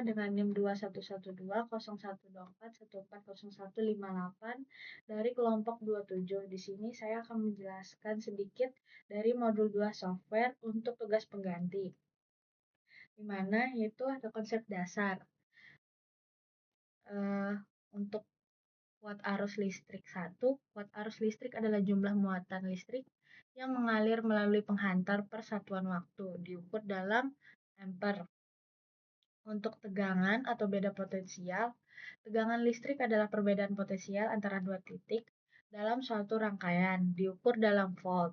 dengan NIM 21120124140158 dari kelompok 27. Di sini saya akan menjelaskan sedikit dari modul 2 software untuk tugas pengganti, di mana yaitu ada konsep dasar. Untuk kuat arus listrik 1, kuat arus listrik adalah jumlah muatan listrik yang mengalir melalui penghantar per satuan waktu, diukur dalam ampere. Untuk tegangan atau beda potensial, tegangan listrik adalah perbedaan potensial antara dua titik dalam suatu rangkaian, diukur dalam volt.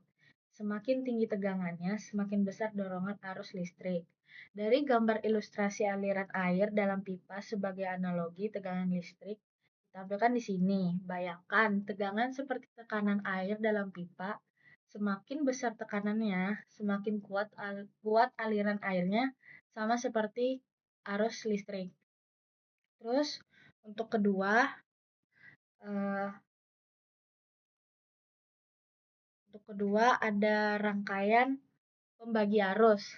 Semakin tinggi tegangannya, semakin besar dorongan arus listrik. Dari gambar ilustrasi aliran air dalam pipa sebagai analogi tegangan listrik, ditampilkan di sini. Bayangkan tegangan seperti tekanan air dalam pipa, semakin besar tekanannya, semakin kuat aliran airnya, sama seperti arus listrik. Terus untuk kedua ada rangkaian pembagi arus.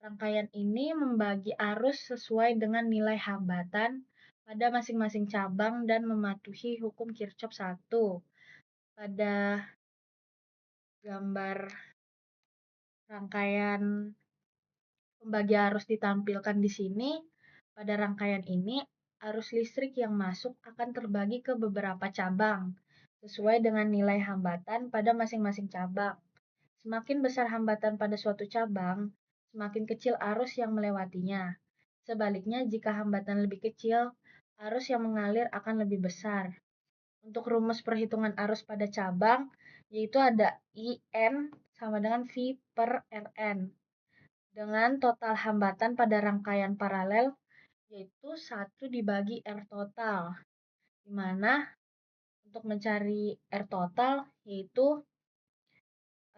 Rangkaian ini membagi arus sesuai dengan nilai hambatan pada masing-masing cabang dan mematuhi hukum Kirchhoff 1. Pada gambar rangkaian pembagi arus ditampilkan di sini. Pada rangkaian ini, arus listrik yang masuk akan terbagi ke beberapa cabang, sesuai dengan nilai hambatan pada masing-masing cabang. Semakin besar hambatan pada suatu cabang, semakin kecil arus yang melewatinya. Sebaliknya, jika hambatan lebih kecil, arus yang mengalir akan lebih besar. Untuk rumus perhitungan arus pada cabang, yaitu ada IN sama dengan V per Rn. Dengan total hambatan pada rangkaian paralel, yaitu 1 dibagi R total, di mana untuk mencari R total, yaitu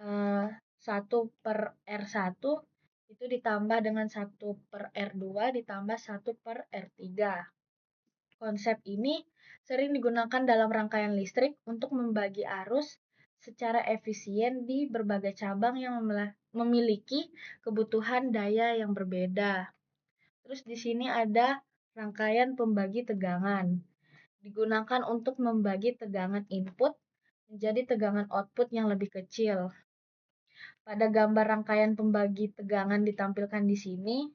1 per R1 itu ditambah dengan 1 per R2 ditambah 1 per R3. Konsep ini sering digunakan dalam rangkaian listrik untuk membagi arus secara efisien di berbagai cabang yang memiliki kebutuhan daya yang berbeda. Terus di sini ada rangkaian pembagi tegangan. Digunakan untuk membagi tegangan input menjadi tegangan output yang lebih kecil. Pada gambar rangkaian pembagi tegangan ditampilkan di sini,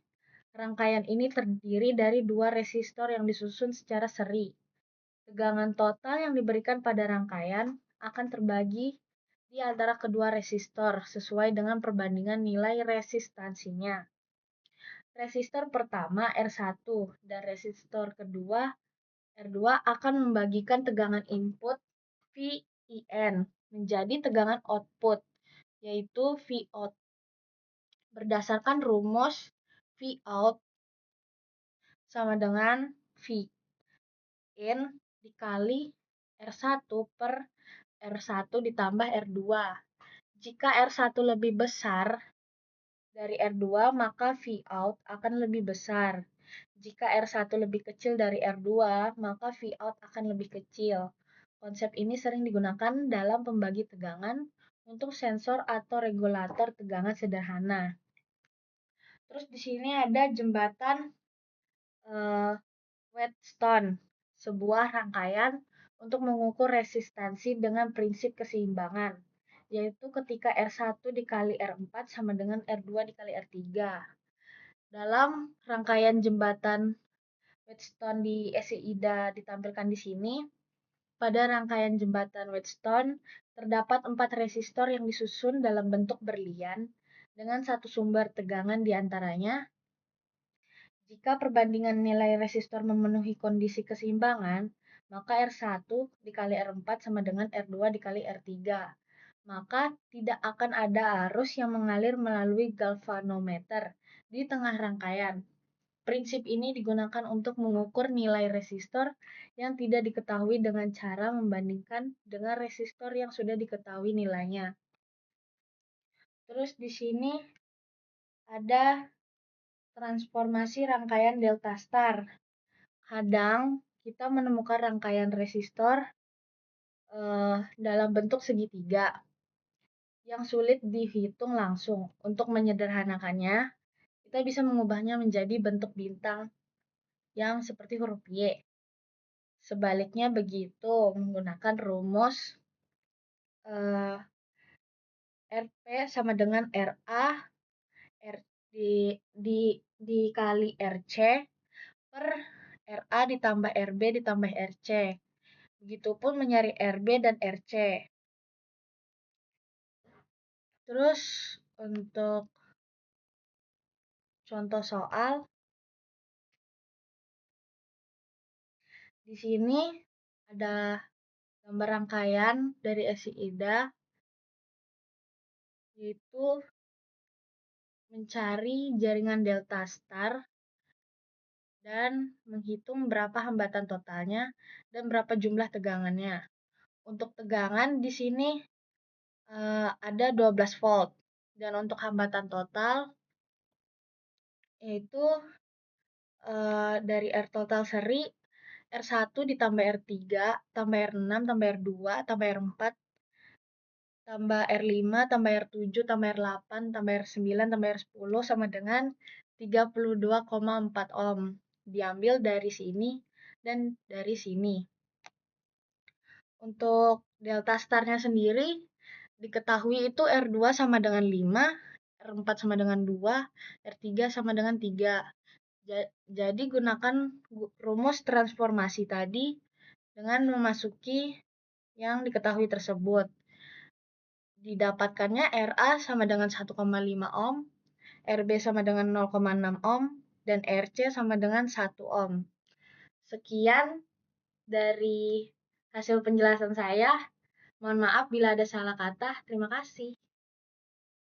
rangkaian ini terdiri dari dua resistor yang disusun secara seri. Tegangan total yang diberikan pada rangkaian akan terbagi di antara kedua resistor sesuai dengan perbandingan nilai resistansinya. Resistor pertama R1 dan resistor kedua R2 akan membagikan tegangan input VIN menjadi tegangan output, yaitu Vout. Berdasarkan rumus Vout sama dengan VIN dikali R1 per R1 ditambah R2. Jika R1 lebih besar dari R2, maka Vout akan lebih besar. Jika R1 lebih kecil dari R2, maka Vout akan lebih kecil. Konsep ini sering digunakan dalam pembagi tegangan untuk sensor atau regulator tegangan sederhana. Terus di sini ada jembatan Wheatstone, sebuah rangkaian untuk mengukur resistansi dengan prinsip keseimbangan, yaitu ketika R1 dikali R4 sama dengan R2 dikali R3. Dalam rangkaian jembatan Wheatstone di SEIDA ditampilkan di sini, pada rangkaian jembatan Wheatstone terdapat 4 resistor yang disusun dalam bentuk berlian dengan satu sumber tegangan di antaranya. Jika perbandingan nilai resistor memenuhi kondisi keseimbangan, maka R1 dikali R4 sama dengan R2 dikali R3. Maka tidak akan ada arus yang mengalir melalui galvanometer di tengah rangkaian. Prinsip ini digunakan untuk mengukur nilai resistor yang tidak diketahui dengan cara membandingkan dengan resistor yang sudah diketahui nilainya. Terus di sini ada transformasi rangkaian delta star. Kadang kita menemukan rangkaian resistor dalam bentuk segitiga yang sulit dihitung langsung. Untuk menyederhanakannya, kita bisa mengubahnya menjadi bentuk bintang yang seperti huruf Y. Sebaliknya begitu menggunakan rumus RP sama dengan RA R, dikali RC per RA ditambah RB ditambah RC. Begitupun mencari RB dan RC. Terus untuk contoh soal, di sini ada gambar rangkaian dari SI IDA, yaitu mencari jaringan delta star dan menghitung berapa hambatan totalnya dan berapa jumlah tegangannya. Untuk tegangan di sini ada 12 volt dan untuk hambatan total yaitu dari R total seri R1 ditambah R3 tambah R6 tambah R2 tambah R4 tambah R5 tambah R7 tambah R8 tambah R9 tambah R10 sama dengan 32,4 ohm. Diambil dari sini dan dari sini. Untuk delta starnya sendiri diketahui itu R2 sama dengan 5, R4 sama dengan 2, R3 sama dengan 3. Jadi gunakan rumus transformasi tadi dengan memasuki yang diketahui tersebut. Didapatkannya RA sama dengan 1,5 ohm, RB sama dengan 0,6 ohm, dan RC sama dengan 1 ohm. Sekian dari hasil penjelasan saya. Mohon maaf bila ada salah kata. Terima kasih.